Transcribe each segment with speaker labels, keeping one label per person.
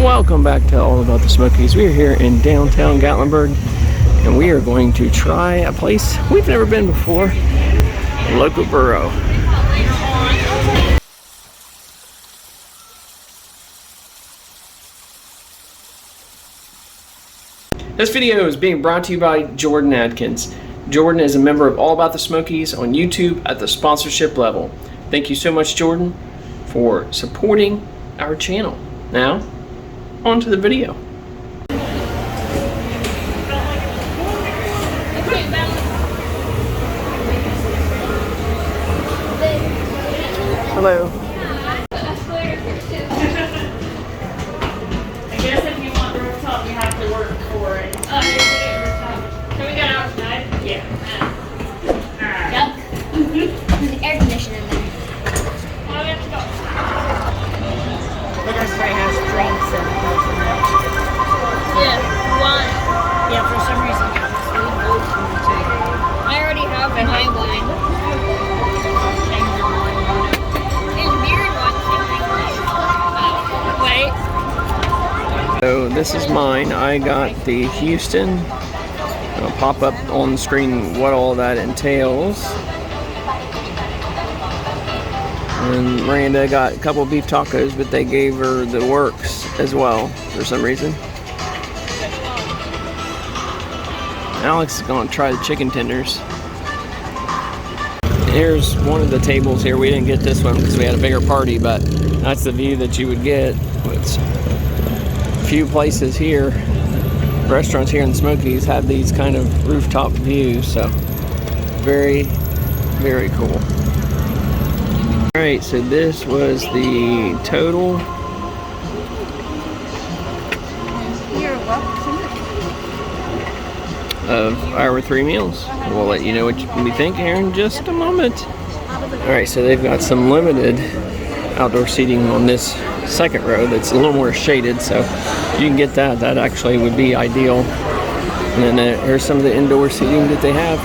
Speaker 1: Welcome back to All About the Smokies. We are here in downtown Gatlinburg, and we are going to try a place we've never been before, Loco Burro. This video is being brought to you by Jordan Adkins. Jordan is a member of All About the Smokies on YouTube at the sponsorship level. Thank you so much, Jordan, for supporting our channel. Now, on to the video. Hello.
Speaker 2: I guess if you want rooftop, you have to work for it. Can we get outside? Yeah. Alright.
Speaker 3: Yep. There's an air conditioner in there.
Speaker 2: Well, we have to go.
Speaker 4: But that's why it has drinks and stuff in there.
Speaker 2: Yeah. Why?
Speaker 4: Yeah, for some reason, yeah, this we go to too.
Speaker 2: I already have a high line.
Speaker 4: Change your mind on it.
Speaker 2: There's beer and one. Wait.
Speaker 1: So this is mine. I got the Houston. I'll pop up on the screen what all that entails. And Miranda got a couple beef tacos, but they gave her the works as well for some reason. Alex is going to try the chicken tenders. Here's one of the tables here. We didn't get this one because we had a bigger party, but that's the view that you would get. It's a few places here, restaurants here in the Smokies have these kind of rooftop views, so very, very cool. Alright, so this was the total. Of our 3 meals. We'll let you know what we think here in just a moment. Alright, so they've got some limited outdoor seating on this second row that's a little more shaded, so you can get that. That actually would be ideal. And then here's some of the indoor seating that they have.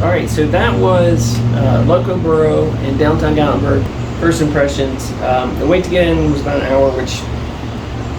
Speaker 1: Alright, so that was Loco Burro in downtown Gatlinburg. First impressions. The wait to get in was about an hour, which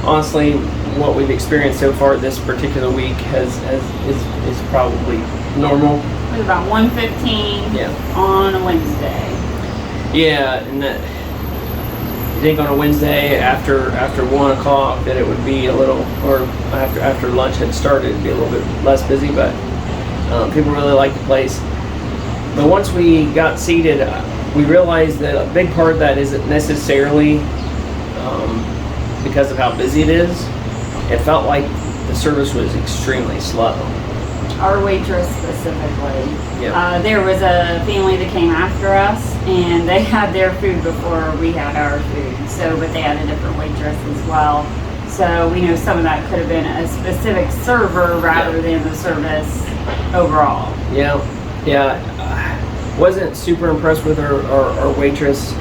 Speaker 1: honestly, what we've experienced so far this particular week is probably normal.
Speaker 2: It was about 1:15 on a Wednesday.
Speaker 1: Yeah, and that, I think on a Wednesday after 1 o'clock that it would be a little, or after lunch had started, it'd be a little bit less busy, but people really like the place. But once we got seated, we realized that a big part of that isn't necessarily because of how busy it is. It felt like the service was extremely slow.
Speaker 2: Our waitress specifically.
Speaker 1: Yep.
Speaker 2: There was a family that came after us, and they had their food before we had our food. So, but they had a different waitress as well. So we know some of that could have been a specific server rather than the service overall.
Speaker 1: Yeah. Wasn't super impressed with our waitress.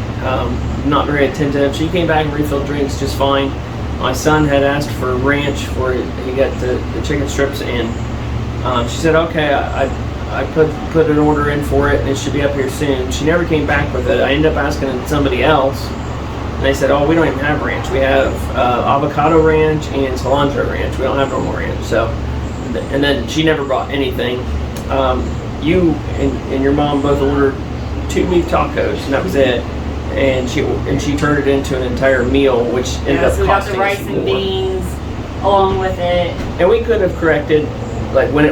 Speaker 1: Not very attentive. She came back and refilled drinks just fine. My son had asked for ranch for he got the chicken strips, and she said, okay, I put an order in for it and it should be up here soon. She never came back with it. I ended up asking somebody else, and they said, oh, we don't even have ranch. We have avocado ranch and cilantro ranch. We don't have normal ranch. So, and then she never brought anything. You and your mom both ordered 2 beef tacos, and that was it. And she turned it into an entire meal, which ended up
Speaker 2: so we got
Speaker 1: costing
Speaker 2: the rice
Speaker 1: us
Speaker 2: and
Speaker 1: more.
Speaker 2: beans along with it.
Speaker 1: And we could have corrected, like when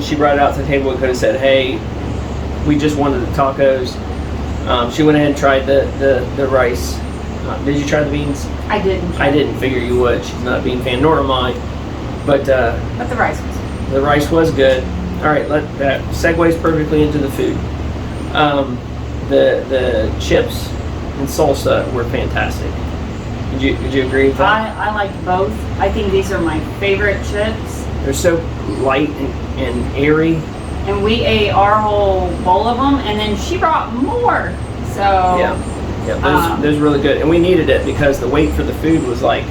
Speaker 1: she brought it out to the table, we could have said, hey, we just wanted the tacos. She went ahead and tried the rice. Did you try the beans?
Speaker 2: I didn't.
Speaker 1: I didn't figure you would. She's not a bean fan, nor am I. But
Speaker 2: the rice was.
Speaker 1: the rice was good. All right, that segues perfectly into the food. The chips and salsa were fantastic. Would you agree with that?
Speaker 2: I liked both. I think these are my favorite chips.
Speaker 1: They're so light and airy.
Speaker 2: And we ate our whole bowl of them, and then she brought more. So
Speaker 1: Yeah. Yeah, those were really good, and we needed it because the wait for the food was like.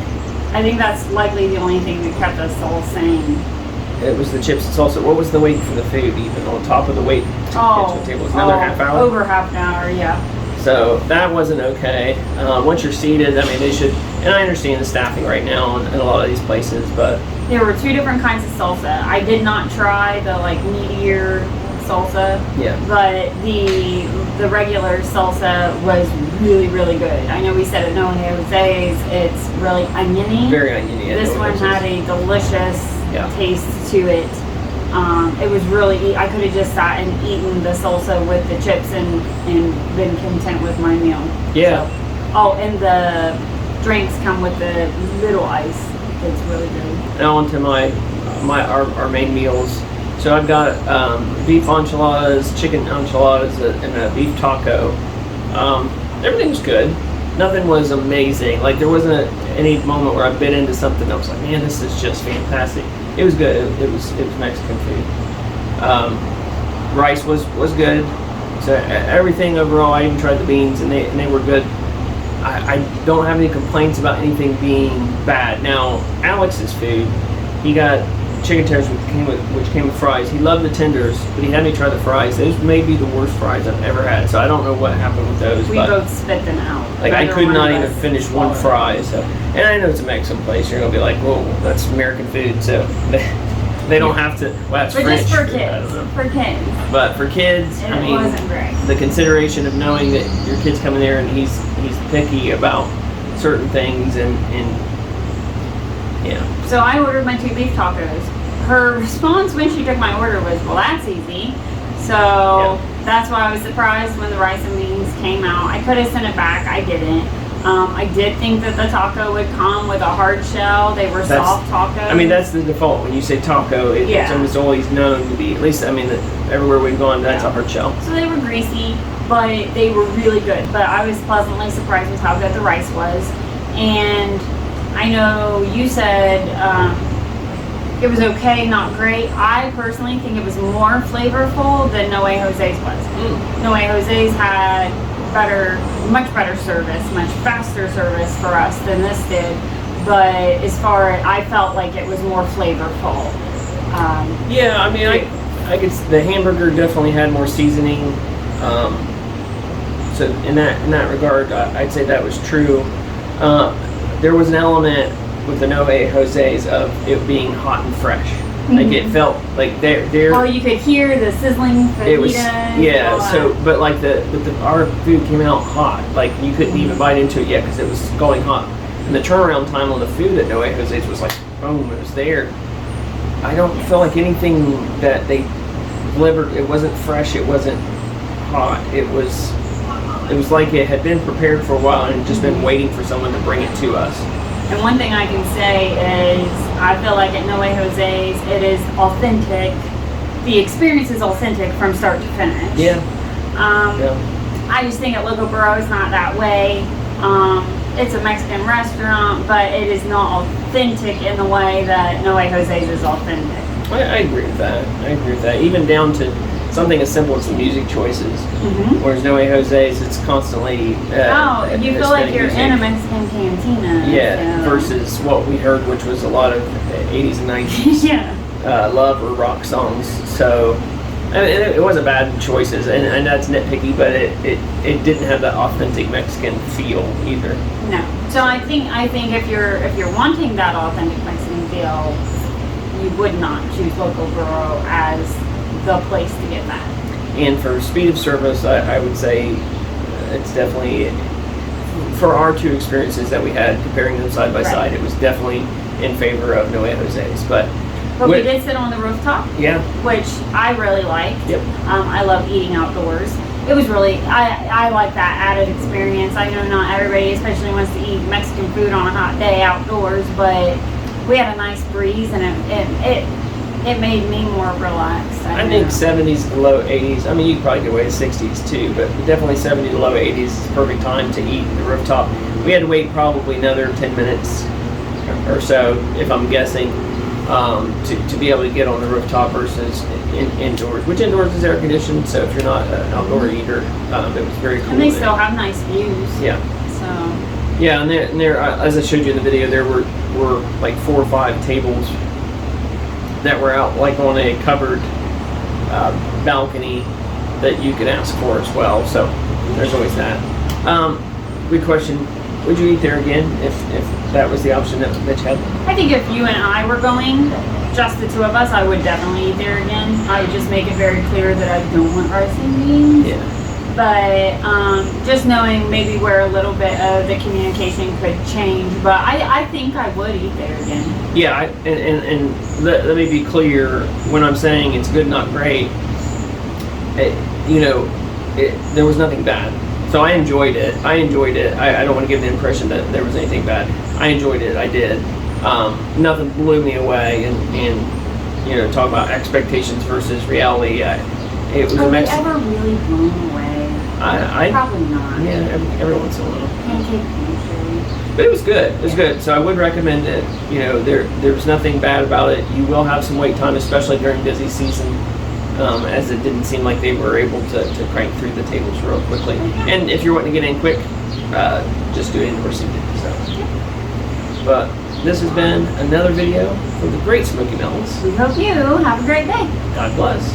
Speaker 2: I think that's likely the only thing that kept us all sane.
Speaker 1: It was the chips and salsa. What was the wait for the food? Even on top of the wait to get to the table, it was another half hour.
Speaker 2: Over half an hour, yeah.
Speaker 1: So that wasn't okay. Once you're seated, I mean, they should. And I understand the staffing right now in a lot of these places, but
Speaker 2: there were 2 different kinds of salsa. I did not try the like meatier salsa.
Speaker 1: Yeah.
Speaker 2: But the regular salsa was really, really good. I know we said at No Jose's it's really oniony.
Speaker 1: Very oniony.
Speaker 2: This one had a delicious taste to it. It was really, I could have just sat and eaten the salsa with the chips and been content with my meal.
Speaker 1: Yeah.
Speaker 2: So, and the drinks come with the little ice. It's really good.
Speaker 1: Now on to our main meals. So I've got beef enchiladas, chicken enchiladas, and a beef taco. Everything was good. Nothing was amazing. Like there wasn't any moment where I bit into something that was like, man, this is just fantastic. It was good. It was Mexican food. Rice was good. So everything overall. I even tried the beans, and they were good. I don't have any complaints about anything being bad. Now Alex's food, he got chicken tenders which came with fries. He loved the tenders, but he had me try the fries. Those may be the worst fries I've ever had. So I don't know what happened with those.
Speaker 2: We both spit them out.
Speaker 1: Like I could not even finish one fry. So, and I know it's a Mexican place. You're gonna be like, whoa, that's American food. So they don't have to. Well, that's
Speaker 2: but
Speaker 1: French.
Speaker 2: Just for
Speaker 1: food,
Speaker 2: kids. For kids.
Speaker 1: But for kids,
Speaker 2: And
Speaker 1: I mean,
Speaker 2: it wasn't great.
Speaker 1: the consideration of knowing that your kid's coming there and he's picky about certain things and yeah.
Speaker 2: So I ordered my 2 beef tacos. Her response when she took my order was, well, that's easy. So that's why I was surprised when the rice and beans came out. I could have sent it back. I didn't. I did think that the taco would come with a hard shell. They were soft tacos.
Speaker 1: I mean, that's the default. When you say taco, it's almost always known to be, at least, I mean, everywhere we've gone, that's a hard shell.
Speaker 2: So they were greasy, but they were really good. But I was pleasantly surprised with how good the rice was. And I know you said it was okay, not great. I personally think it was more flavorful than No Jose's was. No Jose's had much better service, much faster service for us than this did. But as far as I felt like it was more flavorful.
Speaker 1: Yeah, I mean, I could. The hamburger definitely had more seasoning. So in that regard, I'd say that was true. There was an element with the No Jose's of it being hot and fresh. Like it felt like they're.
Speaker 2: Oh, you could hear the sizzling fajitas.
Speaker 1: It was So, but like our food came out hot. Like you couldn't even bite into it yet because it was scalding hot. And the turnaround time on the food at No Jose's was like boom, it was there. I don't feel like anything that they delivered. It wasn't fresh. It wasn't hot. It was like it had been prepared for a while and just been waiting for someone to bring it to us.
Speaker 2: And one thing I can say is I feel like at No Jose's it is authentic. The experience is authentic from start to finish.
Speaker 1: Yeah.
Speaker 2: I just think at Loco Burro it's not that way. It's a Mexican restaurant, but it is not authentic in the way that No Jose's is authentic.
Speaker 1: I agree with that. Even down to something as simple as the music choices. Whereas No Jose's, it's constantly.
Speaker 2: You feel like you're in a Mexican cantina.
Speaker 1: Yeah, versus what we heard, which was a lot of 80s and 90s love or rock songs. So, I mean, it wasn't bad choices, and that's nitpicky, but it didn't have that authentic Mexican feel either.
Speaker 2: No. So I think if you're wanting that authentic Mexican feel, you would not choose Loco Burro as the place to get that.
Speaker 1: And for speed of service, I would say it's definitely, for our 2 experiences that we had, comparing them side by side, it was definitely in favor of No Jose's. But
Speaker 2: we did sit on the rooftop, which I really liked.
Speaker 1: Yep.
Speaker 2: I love eating outdoors. It was really, I like that added experience. I know not everybody especially wants to eat Mexican food on a hot day outdoors, but we had a nice breeze and it made me more relaxed.
Speaker 1: I think 70s to low 80s. I mean, you could probably get away to 60s too, but definitely 70 to low 80s is the perfect time to eat the rooftop. We had to wait probably another 10 minutes or so, if I'm guessing. to be able to get on the rooftop versus indoors. Which indoors is air conditioned, so if you're not an outdoor eater, it was very cool.
Speaker 2: And they still have nice views.
Speaker 1: Yeah.
Speaker 2: So.
Speaker 1: Yeah, and there, as I showed you in the video, there were like 4 or 5 tables that were out like on a covered balcony that you could ask for as well. So there's always that. Good question. Would you eat there again if that was the option that you had?
Speaker 2: I think if you and I were going, just the 2 of us, I would definitely eat there again. I would just make it very clear that I don't want rice and beans.
Speaker 1: Yeah.
Speaker 2: But just knowing maybe where a little bit of the communication could change. But I think I would eat there again.
Speaker 1: Yeah, and let me be clear. When I'm saying it's good, not great, there was nothing bad. So I enjoyed it. I don't want to give the impression that there was anything bad. I enjoyed it. I did. Nothing blew me away. And talk about expectations versus reality. It was
Speaker 2: Are
Speaker 1: a
Speaker 2: we
Speaker 1: Mexican.
Speaker 2: ever really blown away? Probably not.
Speaker 1: Yeah, every once in a while.
Speaker 2: Pancake pantry.
Speaker 1: But it was good. It was good. So I would recommend it. There was nothing bad about it. You will have some wait time, especially during busy season. As it didn't seem like they were able to crank through the tables real quickly. And if you're wanting to get in quick, just do indoor seating. So. But this has been another video from the Great Smoky Mountains.
Speaker 2: We hope you have a great day.
Speaker 1: God bless.